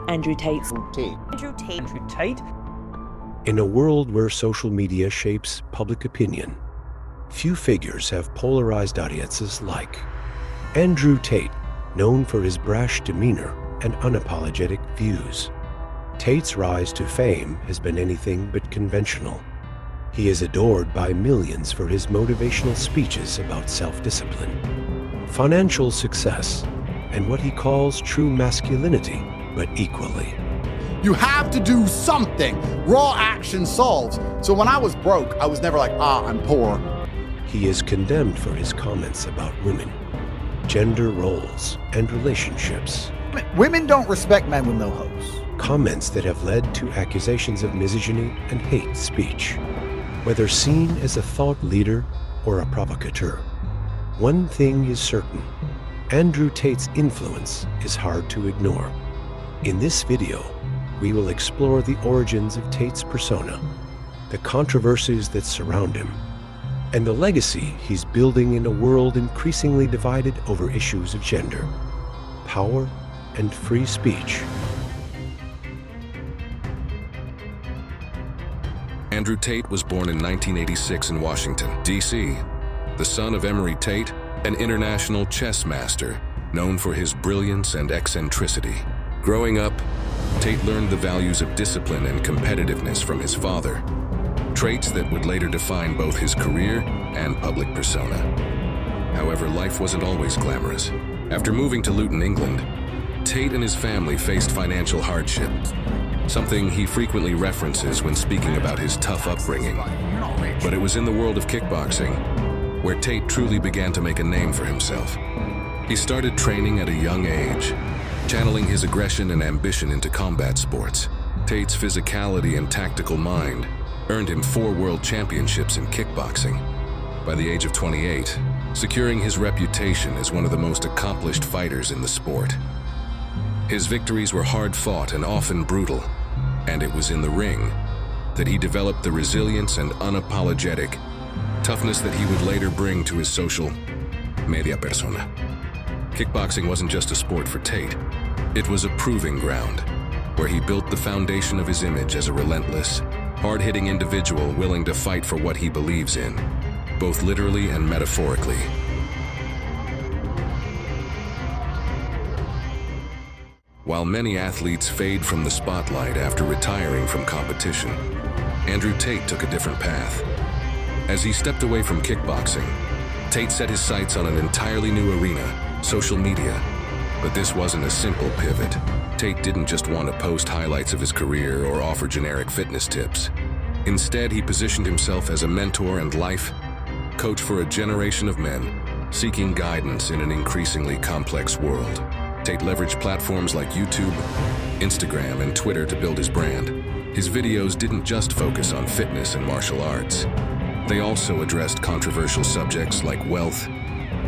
Andrew Tate's Andrew Tate. In a world where social media shapes public opinion, few figures have polarized audiences like Andrew Tate, known for his brash demeanor and unapologetic views. Tate's rise to fame has been anything but conventional. He is adored by millions for his motivational speeches about self-discipline, financial success, and what he calls true masculinity, but equally. You have to do something. Raw action solves. So when I was broke, I was never like, I'm poor. He is condemned for his comments about women, gender roles, and relationships. Women don't respect men with no hose. Comments that have led to accusations of misogyny and hate speech. Whether seen as a thought leader or a provocateur, one thing is certain: Andrew Tate's influence is hard to ignore. In this video, we will explore the origins of Tate's persona, the controversies that surround him, and the legacy he's building in a world increasingly divided over issues of gender, power, and free speech. Andrew Tate was born in 1986 in Washington, D.C., the son of Emory Tate, an international chess master known for his brilliance and eccentricity. Growing up, Tate learned the values of discipline and competitiveness from his father, traits that would later define both his career and public persona. However, life wasn't always glamorous. After moving to Luton, England, Tate and his family faced financial hardship, something he frequently references when speaking about his tough upbringing. But it was in the world of kickboxing where Tate truly began to make a name for himself. He started training at a young age, channeling his aggression and ambition into combat sports. Tate's physicality and tactical mind earned him 4 world championships in kickboxing. By the age of 28, securing his reputation as one of the most accomplished fighters in the sport. His victories were hard-fought and often brutal, and it was in the ring that he developed the resilience and unapologetic toughness that he would later bring to his social media persona. Kickboxing wasn't just a sport for Tate. It was a proving ground where he built the foundation of his image as a relentless, hard-hitting individual willing to fight for what he believes in, both literally and metaphorically. While many athletes fade from the spotlight after retiring from competition, Andrew Tate took a different path. As he stepped away from kickboxing, Tate set his sights on an entirely new arena, social media. But this wasn't a simple pivot. Tate didn't just want to post highlights of his career or offer generic fitness tips. Instead, he positioned himself as a mentor and life coach for a generation of men seeking guidance in an increasingly complex world. Tate leveraged platforms like YouTube, Instagram, and Twitter to build his brand. His videos didn't just focus on fitness and martial arts. They also addressed controversial subjects like wealth,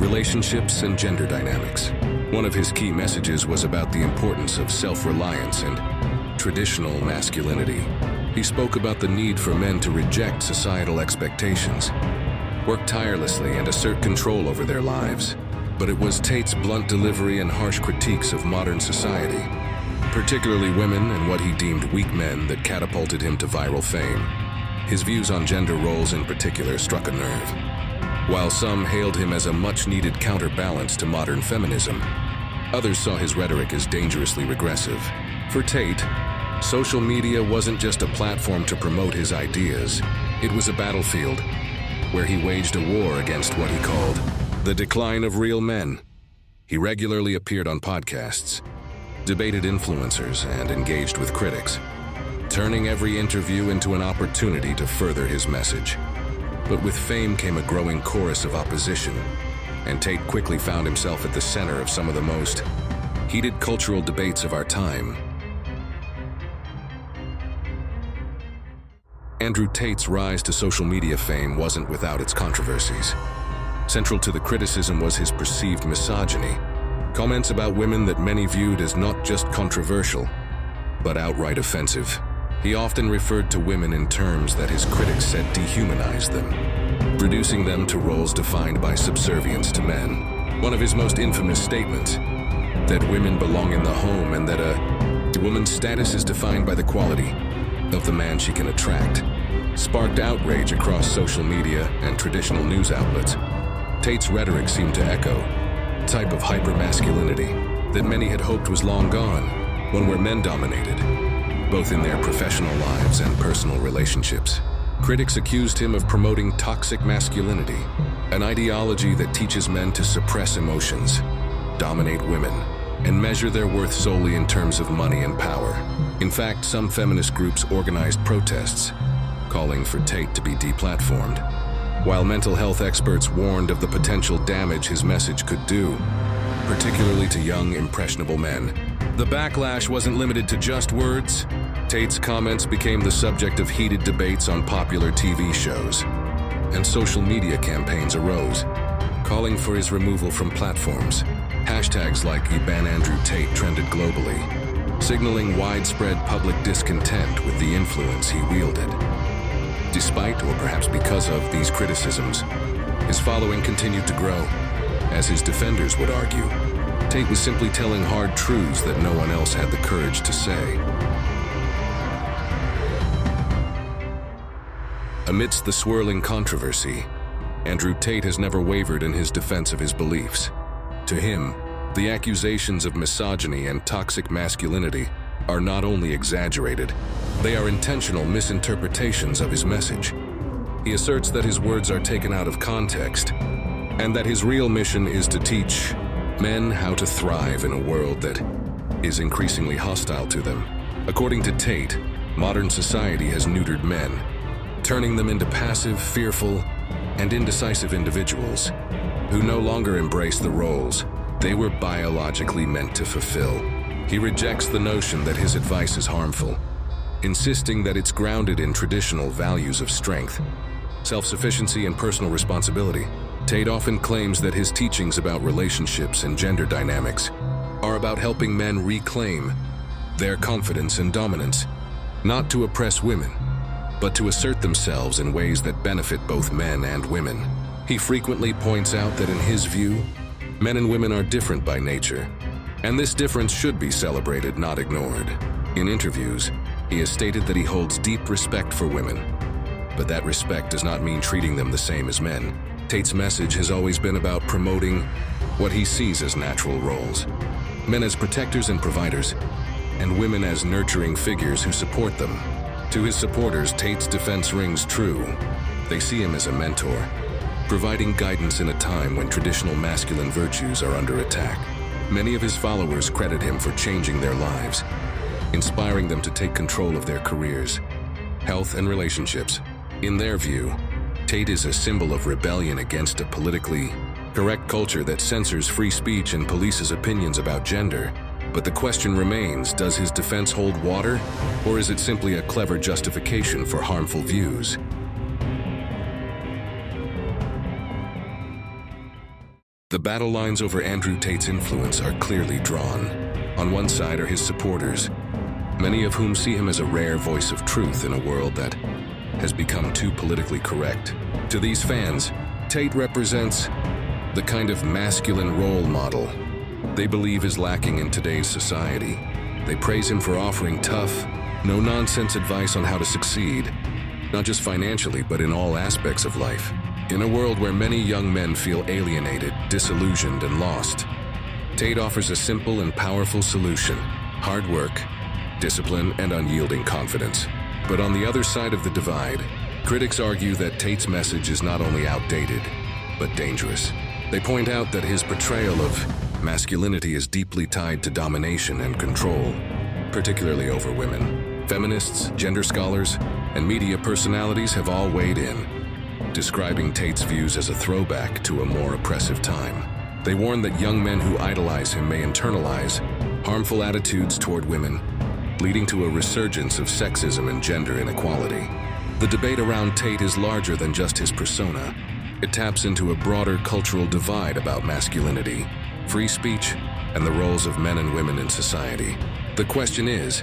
relationships, and gender dynamics. One of his key messages was about the importance of self-reliance and traditional masculinity. He spoke about the need for men to reject societal expectations, work tirelessly, and assert control over their lives. But it was Tate's blunt delivery and harsh critiques of modern society, particularly women and what he deemed weak men, that catapulted him to viral fame. His views on gender roles in particular struck a nerve. While some hailed him as a much-needed counterbalance to modern feminism, others saw his rhetoric as dangerously regressive. For Tate, social media wasn't just a platform to promote his ideas. It was a battlefield where he waged a war against what he called the decline of real men. He regularly appeared on podcasts, debated influencers, and engaged with critics, turning every interview into an opportunity to further his message. But with fame came a growing chorus of opposition, and Tate quickly found himself at the center of some of the most heated cultural debates of our time. Andrew Tate's rise to social media fame wasn't without its controversies. Central to the criticism was his perceived misogyny, comments about women that many viewed as not just controversial, but outright offensive. He often referred to women in terms that his critics said dehumanized them, reducing them to roles defined by subservience to men. One of his most infamous statements, that women belong in the home and that a The woman's status is defined by the quality of the man she can attract, sparked outrage across social media and traditional news outlets. Tate's rhetoric seemed to echo a type of hypermasculinity that many had hoped was long gone, one where men dominated, both in their professional lives and personal relationships. Critics accused him of promoting toxic masculinity, an ideology that teaches men to suppress emotions, dominate women, and measure their worth solely in terms of money and power. In fact, some feminist groups organized protests, calling for Tate to be deplatformed, while mental health experts warned of the potential damage his message could do, particularly to young, impressionable men. The backlash wasn't limited to just words. Tate's comments became the subject of heated debates on popular TV shows, and social media campaigns arose, calling for his removal from platforms. Hashtags like "Ban Andrew Tate" trended globally, signaling widespread public discontent with the influence he wielded. Despite, or perhaps because of, these criticisms, his following continued to grow. As his defenders would argue, Tate was simply telling hard truths that no one else had the courage to say. Amidst the swirling controversy, Andrew Tate has never wavered in his defense of his beliefs. To him, the accusations of misogyny and toxic masculinity are not only exaggerated, they are intentional misinterpretations of his message. He asserts that his words are taken out of context, and that his real mission is to teach men how to thrive in a world that is increasingly hostile to them. According to Tate, modern society has neutered men, turning them into passive, fearful, and indecisive individuals who no longer embrace the roles they were biologically meant to fulfill. He rejects the notion that his advice is harmful, insisting that it's grounded in traditional values of strength, self-sufficiency, and personal responsibility. Tate often claims that his teachings about relationships and gender dynamics are about helping men reclaim their confidence and dominance, not to oppress women, but to assert themselves in ways that benefit both men and women. He frequently points out that in his view, men and women are different by nature, and this difference should be celebrated, not ignored. In interviews, he has stated that he holds deep respect for women, but that respect does not mean treating them the same as men. Tate's message has always been about promoting what he sees as natural roles, men as protectors and providers, and women as nurturing figures who support them. To his supporters, Tate's defense rings true. They see him as a mentor, providing guidance in a time when traditional masculine virtues are under attack. Many of his followers credit him for changing their lives, inspiring them to take control of their careers, health, and relationships. In their view, Tate is a symbol of rebellion against a politically correct culture that censors free speech and polices opinions about gender. But the question remains, does his defense hold water, or is it simply a clever justification for harmful views? The battle lines over Andrew Tate's influence are clearly drawn. On one side are his supporters, many of whom see him as a rare voice of truth in a world that has become too politically correct. To these fans, Tate represents the kind of masculine role model they believe is lacking in today's society. They praise him for offering tough, no-nonsense advice on how to succeed, not just financially, but in all aspects of life. In a world where many young men feel alienated, disillusioned, and lost, Tate offers a simple and powerful solution: hard work, discipline, and unyielding confidence. But on the other side of the divide, critics argue that Tate's message is not only outdated, but dangerous. They point out that his portrayal of masculinity is deeply tied to domination and control, particularly over women. Feminists, gender scholars, and media personalities have all weighed in, describing Tate's views as a throwback to a more oppressive time. They warn that young men who idolize him may internalize harmful attitudes toward women, leading to a resurgence of sexism and gender inequality. The debate around Tate is larger than just his persona. It taps into a broader cultural divide about masculinity, free speech, and the roles of men and women in society. The question is,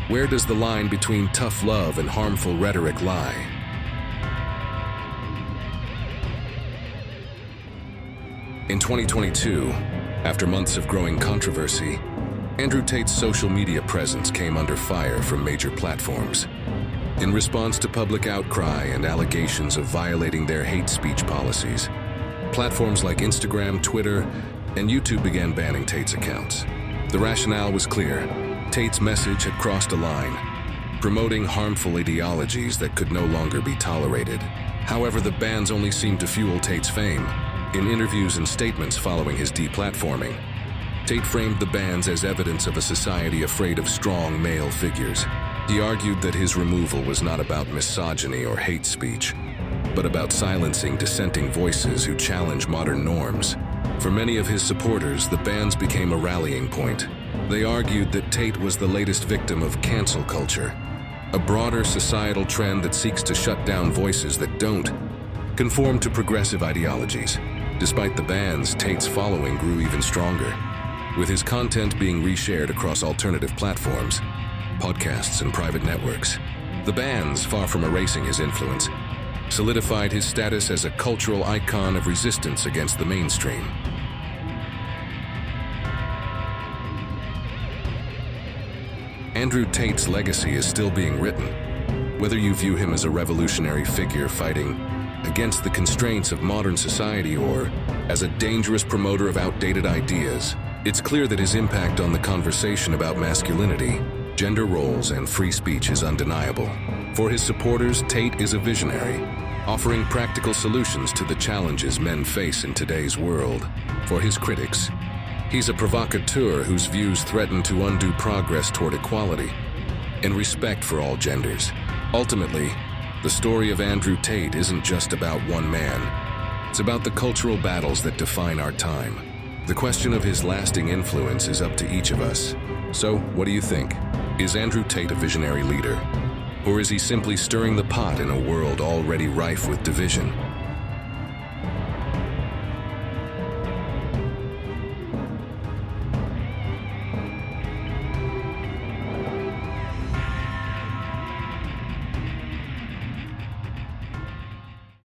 where does the line between tough love and harmful rhetoric lie? In 2022, after months of growing controversy, Andrew Tate's social media presence came under fire from major platforms. In response to public outcry and allegations of violating their hate speech policies, platforms like Instagram, Twitter, and YouTube began banning Tate's accounts. The rationale was clear. Tate's message had crossed a line, promoting harmful ideologies that could no longer be tolerated. However, the bans only seemed to fuel Tate's fame. In interviews and statements following his deplatforming, Tate framed the bans as evidence of a society afraid of strong male figures. He argued that his removal was not about misogyny or hate speech, but about silencing dissenting voices who challenge modern norms. For many of his supporters, the bans became a rallying point. They argued that Tate was the latest victim of cancel culture, a broader societal trend that seeks to shut down voices that don't conform to progressive ideologies. Despite the bans, Tate's following grew even stronger, with his content being reshared across alternative platforms, podcasts, and private networks. The bans, far from erasing his influence, solidified his status as a cultural icon of resistance against the mainstream. Andrew Tate's legacy is still being written. Whether you view him as a revolutionary figure fighting against the constraints of modern society or as a dangerous promoter of outdated ideas, it's clear that his impact on the conversation about masculinity, gender roles, and free speech is undeniable. For his supporters, Tate is a visionary, offering practical solutions to the challenges men face in today's world. For his critics, he's a provocateur whose views threaten to undo progress toward equality and respect for all genders. Ultimately, the story of Andrew Tate isn't just about one man. It's about the cultural battles that define our time. The question of his lasting influence is up to each of us. So, what do you think? Is Andrew Tate a visionary leader? Or is he simply stirring the pot in a world already rife with division?